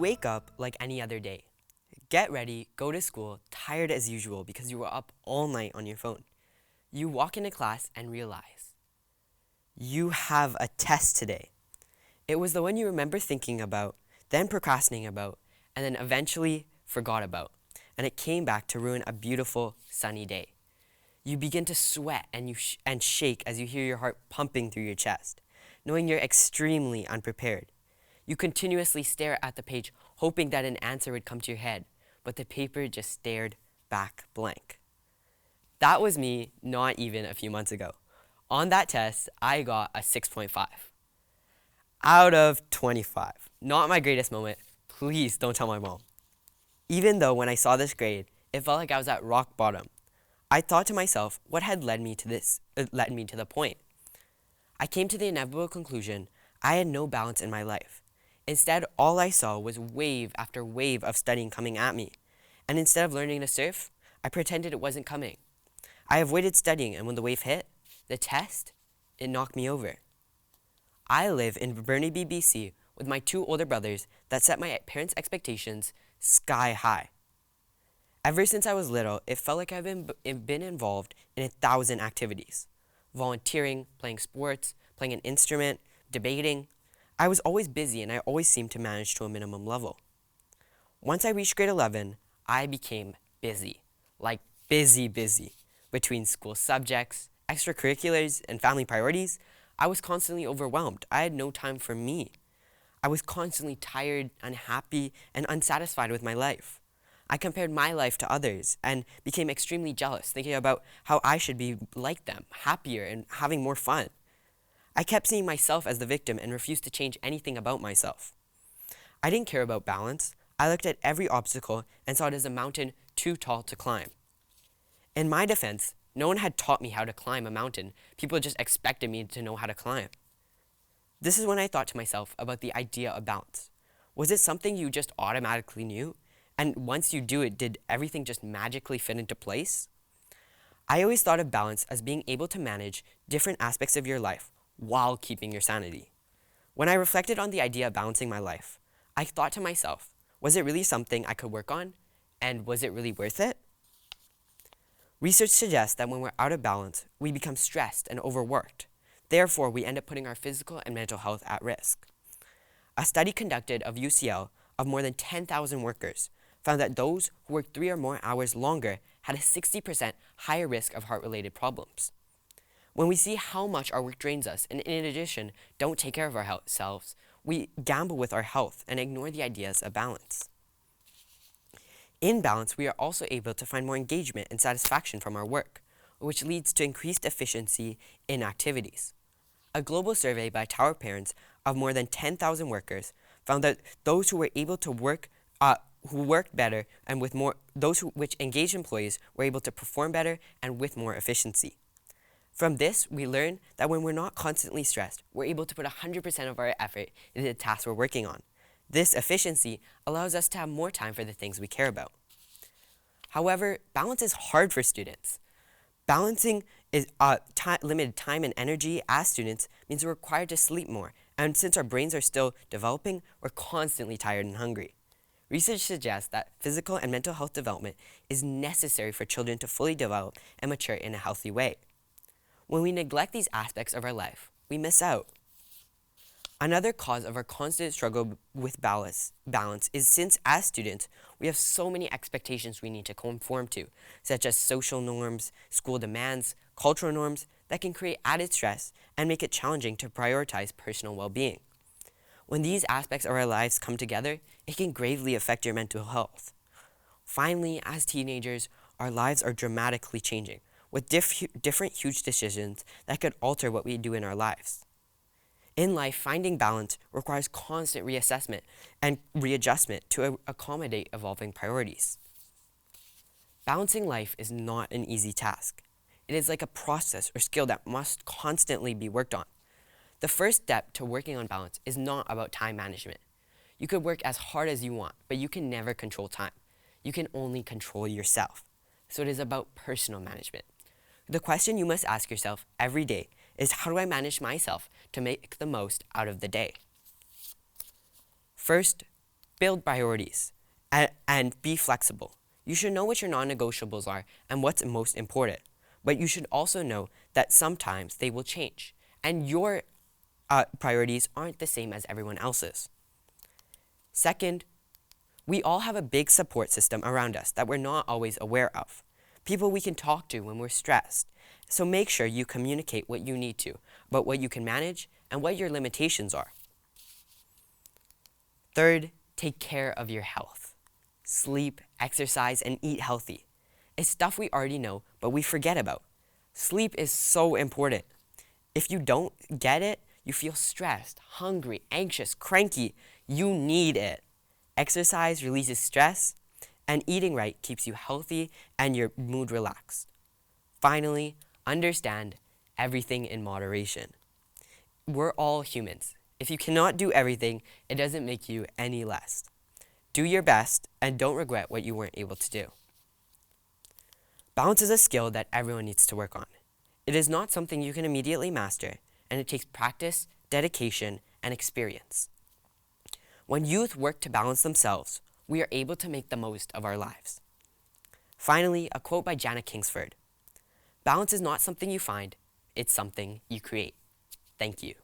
wake up like any other day. Get ready, go to school, tired as usual because you were up all night on your phone. You walk into class and realize you have a test today. It was the one you remember thinking about, then procrastinating about, and then eventually forgot about. And it came back to ruin a beautiful, sunny day. You begin to sweat and shake as you hear your heart pumping through your chest, knowing you're extremely unprepared. You continuously stare at the page, hoping that an answer would come to your head, but the paper just stared back blank. That was me not even a few months ago. On that test, I got a 6.5 out of 25. Not my greatest moment. Please don't tell my mom. Even though when I saw this grade, it felt like I was at rock bottom. I thought to myself, what had led me to the point? I came to the inevitable conclusion I had no balance in my life. Instead, all I saw was wave after wave of studying coming at me. And instead of learning to surf, I pretended it wasn't coming. I avoided studying, and when the wave hit, the test, it knocked me over. I live in Burnaby, BC, with my two older brothers that set my parents' expectations sky high. Ever since I was little, it felt like I've been involved in 1,000 activities. Volunteering, playing sports, playing an instrument, debating. I was always busy and I always seemed to manage to a minimum level. Once I reached grade 11, I became busy. Like busy. Between school subjects, extracurriculars, and family priorities, I was constantly overwhelmed. I had no time for me. I was constantly tired, unhappy, and unsatisfied with my life. I compared my life to others and became extremely jealous, thinking about how I should be like them, happier, and having more fun. I kept seeing myself as the victim and refused to change anything about myself. I didn't care about balance. I looked at every obstacle and saw it as a mountain too tall to climb. In my defense, no one had taught me how to climb a mountain. People just expected me to know how to climb. This is when I thought to myself about the idea of balance. Was it something you just automatically knew? And once you do it, did everything just magically fit into place? I always thought of balance as being able to manage different aspects of your life while keeping your sanity. When I reflected on the idea of balancing my life, I thought to myself, was it really something I could work on? And was it really worth it? Research suggests that when we're out of balance, we become stressed and overworked. Therefore, we end up putting our physical and mental health at risk. A study conducted of UCL of more than 10,000 workers found that those who worked 3 or more hours longer had a 60% higher risk of heart-related problems. When we see how much our work drains us, and in addition, don't take care of ourselves, we gamble with our health and ignore the ideas of balance. In balance, we are also able to find more engagement and satisfaction from our work, which leads to increased efficiency in activities. A global survey by Tower Parents of more than 10,000 workers found that those who were able to work, who worked better and with more, which engaged employees were able to perform better and with more efficiency. From this, we learn that when we're not constantly stressed, we're able to put 100% of our effort into the tasks we're working on. This efficiency allows us to have more time for the things we care about. However, balance is hard for students. Balancing is limited time and energy as students means we're required to sleep more, and since our brains are still developing, we're constantly tired and hungry. Research suggests that physical and mental health development is necessary for children to fully develop and mature in a healthy way. When we neglect these aspects of our life, we miss out. Another cause of our constant struggle with balance is since as students, we have so many expectations we need to conform to, such as social norms, school demands, cultural norms that can create added stress and make it challenging to prioritize personal well-being. When these aspects of our lives come together, it can gravely affect your mental health. Finally, as teenagers, our lives are dramatically changing, with different huge decisions that could alter what we do in our lives. In life, finding balance requires constant reassessment and readjustment to accommodate evolving priorities. Balancing life is not an easy task. It is like a process or skill that must constantly be worked on. The first step to working on balance is not about time management. You could work as hard as you want, but you can never control time. You can only control yourself. So it is about personal management. The question you must ask yourself every day is, how do I manage myself to make the most out of the day? First, Build priorities and be flexible. You should know what your non-negotiables are and what's most important, but you should also know that sometimes they will change, and your priorities aren't the same as everyone else's. Second, we all have a big support system around us that we're not always aware of. People we can talk to when we're stressed. So make sure you communicate what you need to, about what you can manage and what your limitations are. Third, take care of your health. Sleep, exercise, and eat healthy. It's stuff we already know, but we forget about. Sleep is so important. If you don't get it, you feel stressed, hungry, anxious, cranky. You need it. Exercise releases stress, and eating right keeps you healthy and your mood relaxed. Finally, understand everything in moderation. We're all humans. If you cannot do everything, it doesn't make you any less. Do your best and don't regret what you weren't able to do. Balance is a skill that everyone needs to work on. It is not something you can immediately master, and it takes practice, dedication, and experience. When youth work to balance themselves, we are able to make the most of our lives. Finally, a quote by Janet Kingsford. Balance is not something you find, it's something you create. Thank you.